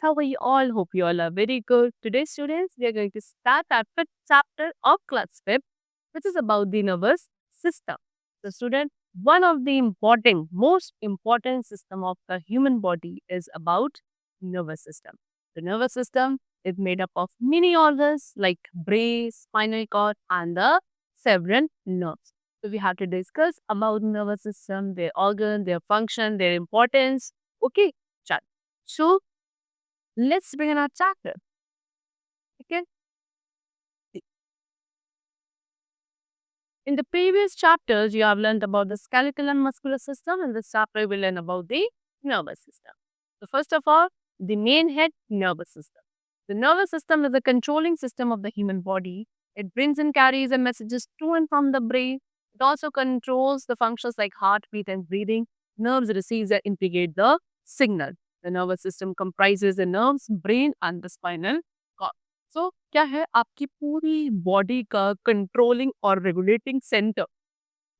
How are you all? Hope you all are very good. Today, students, we are going to start our fifth chapter of class 5, which is about the nervous system. So, student, one of the most important system of the human body is about nervous system. The nervous system is made up of many organs like brain, spinal cord, and the several nerves. So, we have to discuss about nervous system, their organ, their function, their importance. Okay, chat. So, let's begin our chapter. Okay. In the previous chapters, you have learned about the skeletal and muscular system. In this chapter, we learn about the nervous system. So, first of all, the main head, nervous system. The nervous system is the controlling system of the human body. It brings and carries the messages to and from the brain. It also controls the functions like heartbeat and breathing. Nerves receive and integrate the signal. The nervous system comprises the nerves, brain, and the spinal cord. सो क्या है आपकी पूरी body का controlling और regulating centre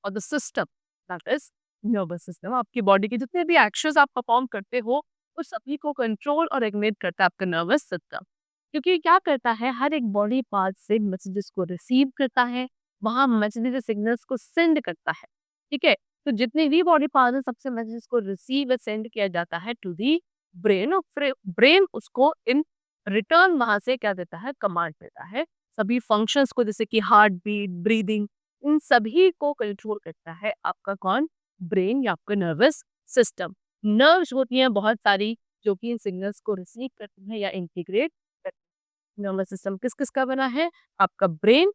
और the system that is nervous system आपकी body के जितने भी एक्शंस आप परफॉर्म करते हो उस सभी को कंट्रोल और रेगुलेट करता है आपका नर्वस सिस्टम क्योंकि क्या करता है हर एक बॉडी पार्ट से मैसेजेस को रिसीव करता है वहां मैसेजेस सिग्नल्स को सेंड करता है ठीक है तो जितने भी बॉडी पार्ट है सबसे मैसेजेस को रिसीव और सेंड किया जाता है टू दी ब्रेन और ब्रेन उसको इन रिटर्न वहां से क्या देता है कमांड देता है सभी फंक्शंस को जैसे कि हार्ट बीट ब्रीदिंग इन सभी को कंट्रोल करता है आपका कौन ब्रेन या आपका नर्वस सिस्टम नर्व्स होती हैं बहुत सारी जो कि इन सिग्नल्स को रिसीव करती हैं या इंटीग्रेट करती हैं नर्वस सिस्टम किस किस का बना है आपका brain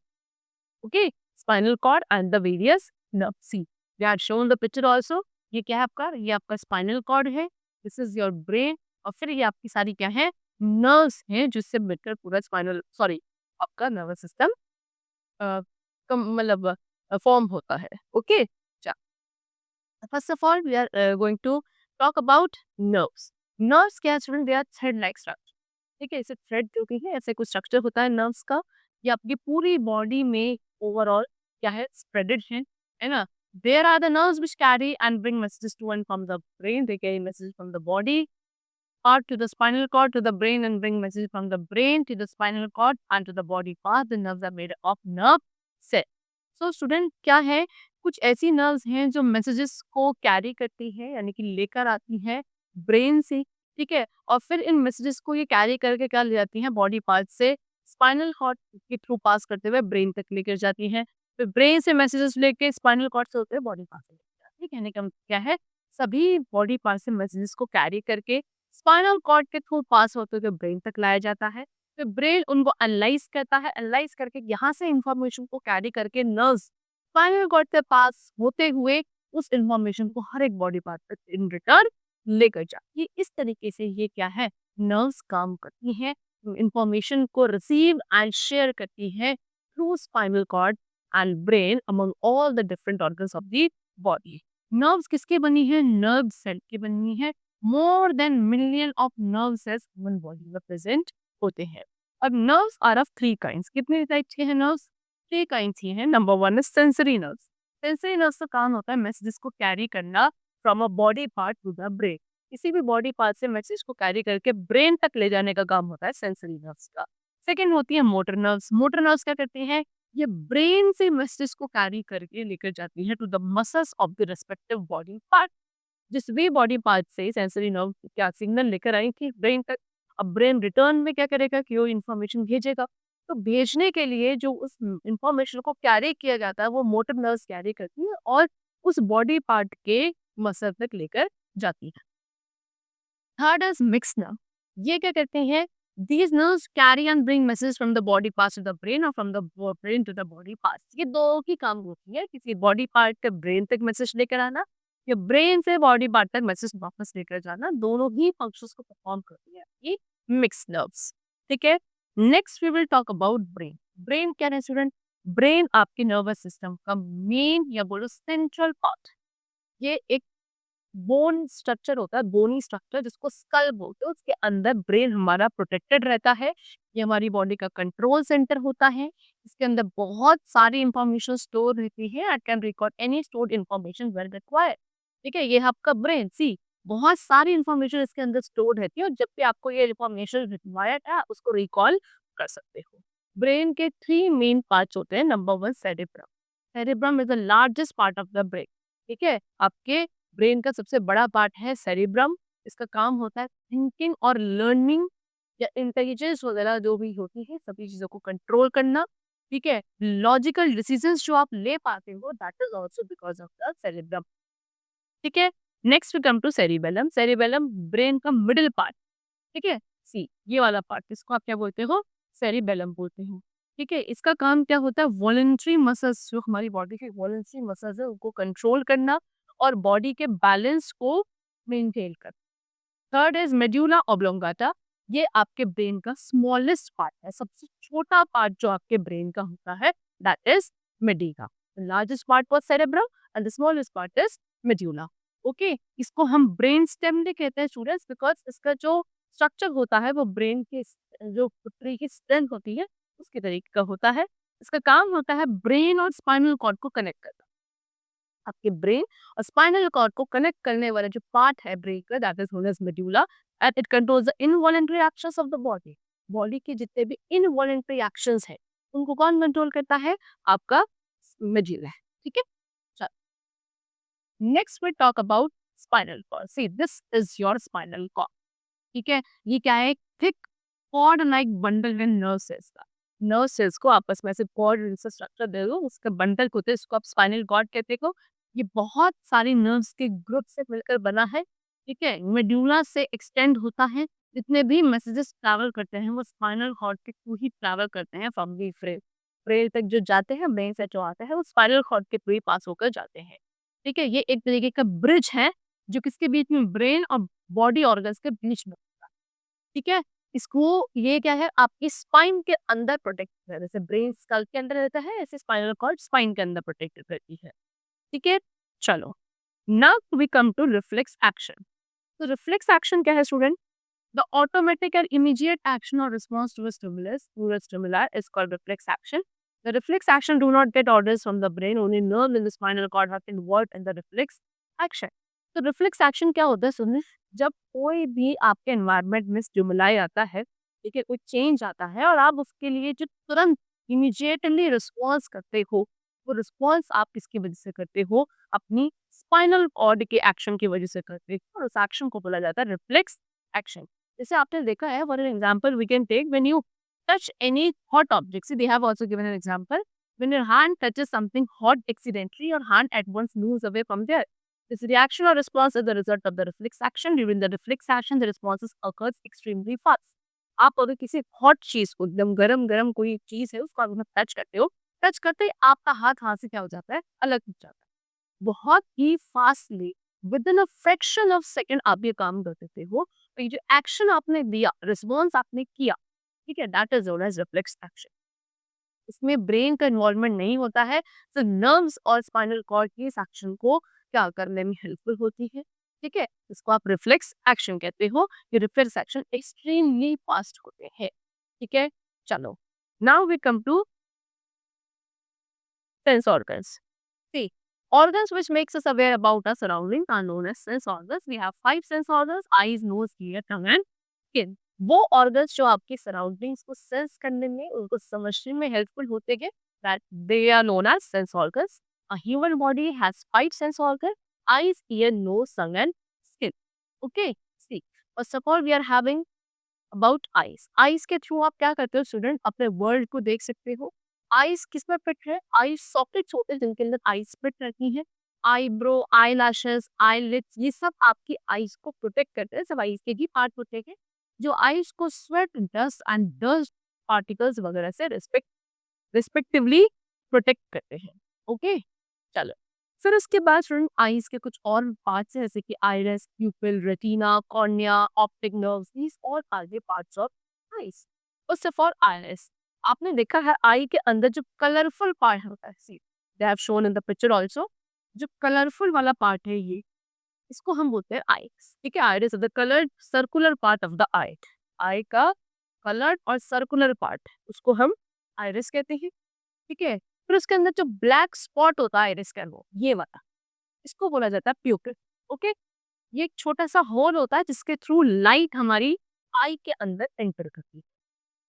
okay spinal cord and the various nerve see we have shown the picture also ये क्या है आपका ये आपका स्पाइनल कॉर्ड है दिस इज योर ब्रेन और फिर ये आपकी सारी क्या है नर्व्स हैं जिससे मिलकर पूरा स्पाइनल सॉरी आपका नर्वस सिस्टम मतलब फॉर्म होता है okay first of all we are going to talk about nerves nerves क्या है student they are thread like structure ठीक है इसे थ्रेड जो कि है ऐसे कुछ स्ट्रक्चर होता है नर्व्स का ये आपकी पूरी बॉडी में ओवरऑल क्या है स्प्रेडेड है ना there are the nerves which carry and bring messages to and from the brain they carry messages from the body part to the spinal cord to the brain and bring message from the brain to the spinal cord and to the body part. The nerves are made of nerve cell. So student क्या है कुछ ऐसी nerves हैं जो messages को carry करती है यानी कि लेकर आती है ब्रेन से ठीक है और फिर इन मैसेजेस को ये कैरी करके क्या ले जाती हैं बॉडी पार्ट से स्पाइनल कॉर्ड के थ्रू पास करते हुए ब्रेन तक लेकर जाती हैं फिर ब्रेन से मैसेजेस लेके स्पाइनल कॉर्ड से होते हुए बॉडी पार्ट से लेकर जाती है कहने का क्या है सभी बॉडी पार्ट से मैसेजेस को कैरी करके स्पाइनल कॉर्ड के थ्रू पास होते हुए ब्रेन तक लाया जाता है फिर ब्रेन उनको एनालाइज करता है एनालाइज करके यहाँ से इंफॉर्मेशन को कैरी करके नर्व्स स्पाइनल कॉर्ड के पास होते हुए उस इंफॉर्मेशन को हर एक बॉडी पार्ट तक इन रिटर्न लेकर जाती है इस तरीके से ये क्या है नर्व्स काम करती हैं इंफॉर्मेशन को रिसीव एंड शेयर करती है through spinal cord and brain among all the different organs of the body nerves किसके बनी है नर्व सेल की बनी है more than million of nerve cells human body में present होते हैं अब nerves are of three kinds कितने types के हैं nerves three kinds ही हैं number one is sensory nerves का काम होता है messages को carry करना from a body part to the brain किसी भी body part से message को carry करके brain तक ले जाने का काम होता है sensory nerves का second होती है motor nerves क्या करती हैं ये ब्रेन से मैसेज को कैरी करके लेकर जाती है to the muscles of the respective body part जिस भी बॉडी पार्ट से सेंसरी नर्व क्या सिग्नल लेकर आई कि ब्रेन तक अब ब्रेन रिटर्न में क्या करेगा कि वो इन्फॉर्मेशन भेजेगा तो भेजने के लिए जो उस इंफॉर्मेशन को कैरी किया जाता है वो मोटर नर्व्स कैरी करती है और उस बॉडी पार्ट के मसल तक लेकर जाती है थर्ड इज मिक्स नर्व ये क्या करते हैं these nerves carry and bring messages from the body parts to the brain or from the brain to the body parts ये दो की काम होती है किसी बॉडी पार्ट के ब्रेन तक मैसेज लेकर आना या ब्रेन से बॉडी पार्ट तक मैसेज वापस लेकर जाना दोनों ही फंक्शंस को परफॉर्म करती है ये मिक्स नर्व्स ठीक है next we will talk about brain क्या है स्टूडेंट ब्रेन आपके नर्वस सिस्टम का मेन या बोलो सेंट्रल पार्ट ये एक बोन स्ट्रक्चर होता है बोनी स्ट्रक्चर जिसको स्कल बोलते हैं उसके अंदर ब्रेन हमारा प्रोटेक्टेड रहता है ये हमारी बॉडी का कंट्रोल सेंटर होता है इसके अंदर बहुत सारी इंफॉर्मेशन स्टोर रहती है I can record any stored information well required ठीक है ये आपका ब्रेन सी बहुत सारी इन्फॉर्मेशन इसके अंदर स्टोर रहती है और जब भी आपको ये इन्फॉर्मेशन रिक्वायर्ड है, आप उसको रिकॉल कर सकते हो। ब्रेन के 3 मेन पार्ट्स होते हैं। Number 1 cerebrum. Cerebrum is the largest part of the brain, ठीक है? आपके ब्रेन का सबसे बड़ा पार्ट है सेरेब्रम। इसका काम होता है थिंकिंग और लर्निंग या इंटेलिजेंस वगैरह जो भी होती है, सभी चीज़ों को कंट्रोल करना, ठीक है? लॉजिकल डिसीजंस जो आप ले पाते हो, that is also because of the cerebrum, ठीक है? Next we come to cerebellum. Cerebellum brain का मिडल पार्ट, ठीक है? सी ये वाला पार्ट, इसको आप क्या बोलते हो? सेरिबेलम बोलते हो, ठीक है? इसका काम क्या होता है? वॉलंटरी मसल्स जो हमारी बॉडी के वॉलंटरी मसल्स है उनको कंट्रोल करना और बॉडी के बैलेंस को मेंटेन करना। Third is medulla oblongata. ये आपके ब्रेन का स्मॉलेस्ट पार्ट है, सबसे छोटा पार्ट जो आपके ब्रेन का होता है, that is Medica. The largest part was cerebrum and the smallest part is medulla. Okay, इसको हम ब्रेन स्टेम भी कहते हैं स्टूडेंट्स, बिकॉज इसका जो स्ट्रक्चर होता है वो ब्रेन के जो पुत्री की स्ट्रेंथ होती है उसके तरीके का होता है। इसका काम होता है ब्रेन और स्पाइनल कॉर्ड को कनेक्ट करना। आपके ब्रेन और स्पाइनल कॉर्ड को कनेक्ट करने वाला जो पार्ट है ब्रेन का, that is known as medulla, and it controls the involuntary actions of the body. Body के जितने भी इनवॉलंटरी एक्शंस हैं उनको कौन कंट्रोल करता है? आपका मेडुला है, ठीक है? Next we talk about spinal cord. See this is your spinal cord, ठीक है? ये क्या है? थिक कॉर्ड लाइक बंडल है नर्व सेल्स का। नर्व सेल्स को आपस में से कॉर्ड जैसा स्ट्रक्चर दे दो, उसका बंडल होते हैं, इसको आप स्पाइनल कॉर्ड कहते हो। ये बहुत सारी नर्व्स के ग्रुप से मिलकर बना है, ठीक है? मेडुला से एक्सटेंड होता है। जितने भी मैसेजेस ट्रैवल करते हैं वो स्पाइनल कॉर्ड के थ्रू ही ट्रैवल करते हैं फ्रॉम दी फ्रेम। ब्रेन तक जो जाते हैं, ब्रेन से जो आते हैं वो स्पाइनल कॉर्ड के थ्रू ही पास होकर जाते हैं, ठीक है? ये एक तरीके का ब्रिज है जो किसके बीच में? ब्रेन और बॉडी ऑर्गन्स के बीच में, ठीक है? इसको ये क्या है? आपकी स्पाइन के अंदर प्रोटेक्ट है, जैसे ब्रेन स्कल के अंदर रहता है, ऐसे स्पाइनल कॉर्ड स्पाइन के अंदर प्रोटेक्टेड रहती है, ठीक है? चलो, now we come to reflex action. तो रिफ्लेक्स एक्शन क्या है student? The automatic and immediate action और response to a stimulus, to a stimuli is called reflex action. The reflex action do not get orders from the brain, only nerve in the spinal cord are involved in the reflex action. तो reflex action क्या होता है सुनिए? जब कोई भी आपके environment में स्टिमुलाई आता है, ठीक है, कोई चेंज आता है और आप उसके लिए जो तुरंत इमीडिएटली रिस्पॉन्स करते हो, वो रिस्पॉन्स आप किसकी वजह से करते हो? अपनी स्पाइनल कॉर्ड के एक्शन की वजह से करते हो और उस एक्शन को बोला जाता है रिफ्लेक्स एक्शन। जैसे आपने देखा है, for an example we can take when you touch any hot object, see they have also given an example, when your hand touches something hot accidentally, your hand at once moves away from there. This reaction or response is the result of the reflex action. During the reflex action, the responses occurs extremely fast. आप अगर किसी hot चीज को, एकदम गरम गरम कोई चीज है उसको आप टच करते हो, टच करते ही आपका हाथ से क्या हो जाता है? अलग हो जाता है। बहुत ही fastly within a fraction of second आप ये काम कर देते हो। तो ये जो एक्शन आपने दिया, रिस्पॉन्स आपने किया, ठीक है, that is known as reflex action. इसमें ब्रेन का इन्वॉल्वमेंट नहीं होता है, तो नर्व्स और स्पाइनल कॉर्ड की इस एक्शन को क्या करने में हेल्पफुल होती है, ठीक है? इसको आप रिफ्लेक्स एक्शन कहते हो। ये रिफ्लेक्स एक्शन एक्सट्रीमली फास्ट होते हैं, ठीक है? चलो, now we come to sense organs. See, organs which makes us aware about our surroundings are known as sense organs. We have 5 sense organs: eyes, nose, ear, tongue and skin. वो organs जो आपके surroundings को sense करने में, उनको समझने में helpful होते हैं, that they are known as sense organs. A human body has 5 sense organs: eyes, ear, nose, tongue and skin. Okay, see, first of all we are having about eyes. Eyes के through आप क्या करते हो student? अपने world को देख सकते हो। आईज किस में फिट है? आईज सॉकेट्स होते हैं जिनके अंदर आईज फिट रहती हैं। आईब्रो, आई लैशेस, आई लिड्स, ये सब आपकी आईज को प्रोटेक्ट करते हैं। सब आईज के ही पार्ट होते हैं जो आईज को sweat, dust and dust particles वगैरह से रिस्पेक्टिवली प्रोटेक्ट करते हैं। ओके, चलो, फिर उसके बाद स्टूडेंट आईज के कुछ और पार्ट्स हैं जैसे कि iris, pupil, retina, cornea, optic nerves, these all are the parts of eyes. First of all iris, आपने देखा है आई के अंदर जो कलरफुल पार्ट होता है, see they have shown in the picture also, जो कलरफुल वाला पार्ट है ये, इसको हम बोलते हैं आइरिस, ठीक है? Iris is the coloured circular part of the eye. Eye का कलर्ड और सर्कुलर पार्ट, उसको हम आइरिस कहते हैं, ठीक है? फिर उसके अंदर जो ब्लैक स्पॉट होता है आइरिस का, वो ये वाला, इसको बोला जाता है प्यूपिल। ओके, ये एक छोटा-सा होल होता है जिसके थ्रू लाइट हमारी आई के अंदर एंटर करती है।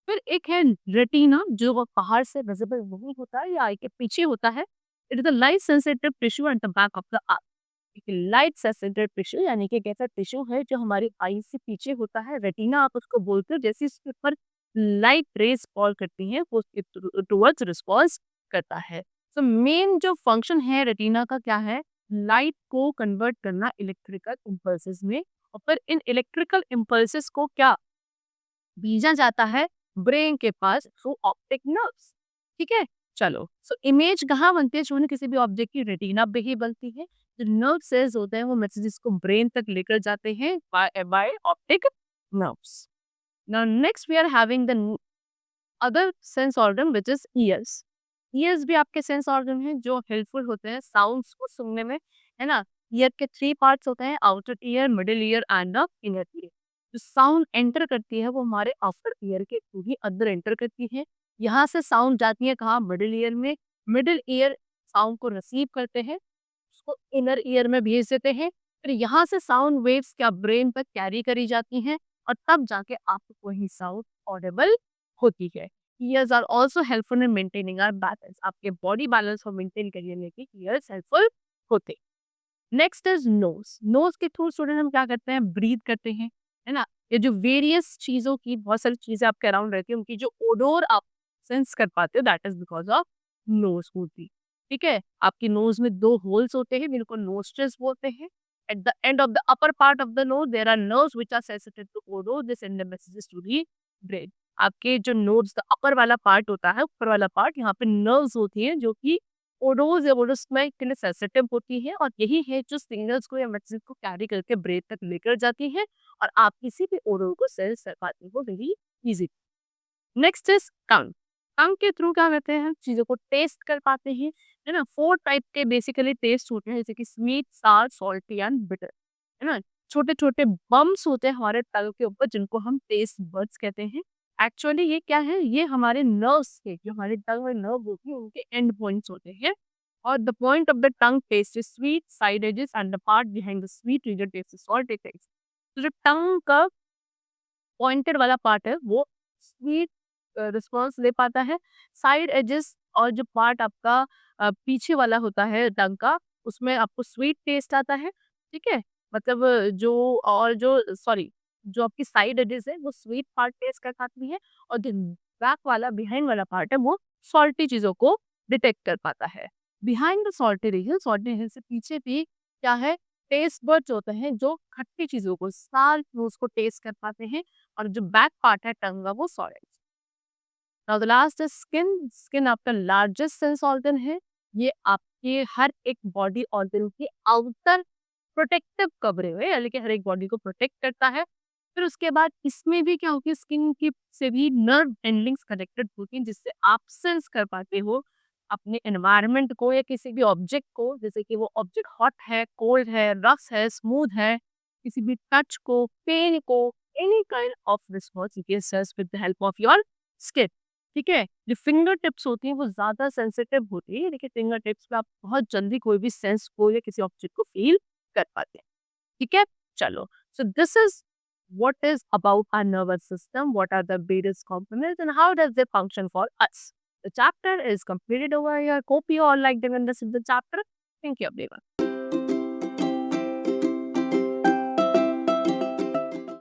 फिर एक है रेटिना जो वो बाहर से विजिबल नहीं होता है, ये आई के पीछे होता है। It is the light sensitive tissue at the back of the eye. एक लाइट सेंसिटिव टिश्यू यानी कि एक ऐसा टिश्यू है जो हमारी आई से पीछे होता है। रेटिना आप उसको बोलते हो, जैसे इसके ऊपर लाइट रेज़ फॉल करती हैं वो उसके टुवर्ड्स रिस्पॉन्स करता है। सो मेन जो फंक्शन है रेटिना का क्या है? लाइट को कन्वर्ट करना इलेक्ट्रिकल इम्पल्सेस में, और फिर इन इलेक्ट्रिकल इम्पल्सेस को क्या भेजा जाता है ब्रेन के पास थ्रू ऑप्टिक नर्व्स। ठीक है? चलो, सो इमेज कहाँ बनती है? जो किसी भी ऑब्जेक्ट की रेटिना पे ही बनती है। जो नर्व सेल्स होते हैं वो मैसेजेस को ब्रेन तक लेकर जाते हैं by by optic nerves. Now next we are having the other sense organ which is ears. Ears भी आपके सेंस ऑर्गन हैं जो हेल्पफुल होते हैं साउंड्स को सुनने में, है ना? ईयर के 3 पार्ट्स होते हैं, outer ear, middle ear and the inner ear. जो साउंड एंटर करती है वो हमारे आउटर ईयर के थ्रू ही अंदर एंटर करती है। यहाँ से साउंड जाती है कहाँ? मिडल ईयर में। मिडल ईयर साउंड को रिसीव करते हैं, उसको इनर ईयर में भेज देते हैं। फिर यहाँ से साउंड वेव्स क्या ब्रेन पर कैरी करी जाती हैं, और तब जाके आपको कोई साउंड ऑडिबल होती है। Ears are also helpful in maintaining our balance. आपके बॉडी बैलेंस को मेंटेन करने के ईयर्स हेल्पफुल होते हैं। Next is nose. नोज के थ्रू स्टूडेंट हम क्या करते हैं? ब्रीथ करते हैं, है ना? ये जो वेरियस चीजों की बहुत सारी चीजें आपके अराउंड रहती है, उनकी जो ओडोर आप सेंस कर पाते हो, that is because of nose होती। ठीक है? आपकी नोज में 2 होल्स होते हैं जिनको नोस्ट्रल्स बोलते हैं। At the end of the upper part of the nose there are nerves which are sensitive to odour, this send the messages to the brain. आपके जो नोज द अपर वाला part होता है, ऊपर वाला पार्ट, यहाँ पे नर्व्स होती हैं जो कि ओडोज़ या ओडोज़ स्मेल के लिए सेंसिटिव होती है, और यही है जो सिग्नल्स को या मैसेज को कैरी करके ब्रेन तक लेकर जाती है, और आप किसी भी ओडोर को सेंस कर पाते हो very easy. Next is tongue. Tongue के थ्रू क्या करते हैं? हम चीज़ों को टेस्ट कर पाते हैं, है ना? 4 टाइप के बेसिकली टेस्ट होते हैं, जैसे कि स्वीट, सार, सॉल्टी एंड बिटर, है ना? छोटे-छोटे बम्प्स होते हैं हमारे टंग के ऊपर जिनको हम टेस्ट बड्स कहते हैं। एक्चुअली ये क्या है? ये हमारे नर्व्स के, जो हमारे टंग में नर्व होती है उनके एंड पॉइंट्स होते हैं, और the point of the tongue taste is sweet, side edges and the part behind the sweet region taste is salty taste. तो जो टंग का पॉइंटेड वाला पार्ट है वो स्वीट रिस्पॉन्स दे पाता है। साइड एजेस और जो पार्ट आपका पीछे वाला होता है टंग का, उसमें आपको स्वीट टेस्ट आता है। ठीक है? मतलब जो और जो सॉरी जो आपकी साइड एजेस है वो स्वीट पार्ट टेस्ट कर पाती है, और जो बैक वाला बिहाइंड वाला पार्ट है वो सॉल्टी चीज़ों को डिटेक्ट कर पाता है। बिहाइंड द सॉल्टी रीजन से पीछे भी क्या है? टेस्ट बड्स होते हैं जो खट्टी चीज़ों को, साल्ट उसको टेस्ट कर पाते हैं, और जो बैक पार्ट है टंग का वो solid. Now the last is skin. Skin आपका लार्जेस्ट सेंस ऑर्गन है। ये आपके हर एक बॉडी ऑर्गन की आउटर प्रोटेक्टिव कवरिंग है, यानी कि हर एक बॉडी को प्रोटेक्ट करता है। फिर उसके बाद इसमें भी क्या होती है? स्किन की से भी नर्व एंडिंग्स कनेक्टेड होती हैं जिससे आप सेंस कर पाते हो अपने एनवायरनमेंट को या किसी भी ऑब्जेक्ट को, जैसे कि वो ऑब्जेक्ट हॉट है, कोल्ड है, रफ है, स्मूथ है, किसी भी टच को, पेन को, any kind of response you can sense with the help of your skin. ठीक है? जो फिंगर टिप्स होती हैं वो ज़्यादा सेंसिटिव होती है, लेकिन फिंगर टिप्स पे आप बहुत जल्दी कोई भी सेंस को या किसी ऑब्जेक्ट को फील कर पाते हैं। ठीक है? चलो, so this is what is about our nervous system, what are the various components, and how does they function for us. The chapter is completed over here. Hope you all liked and understood the chapter. Thank you, everyone.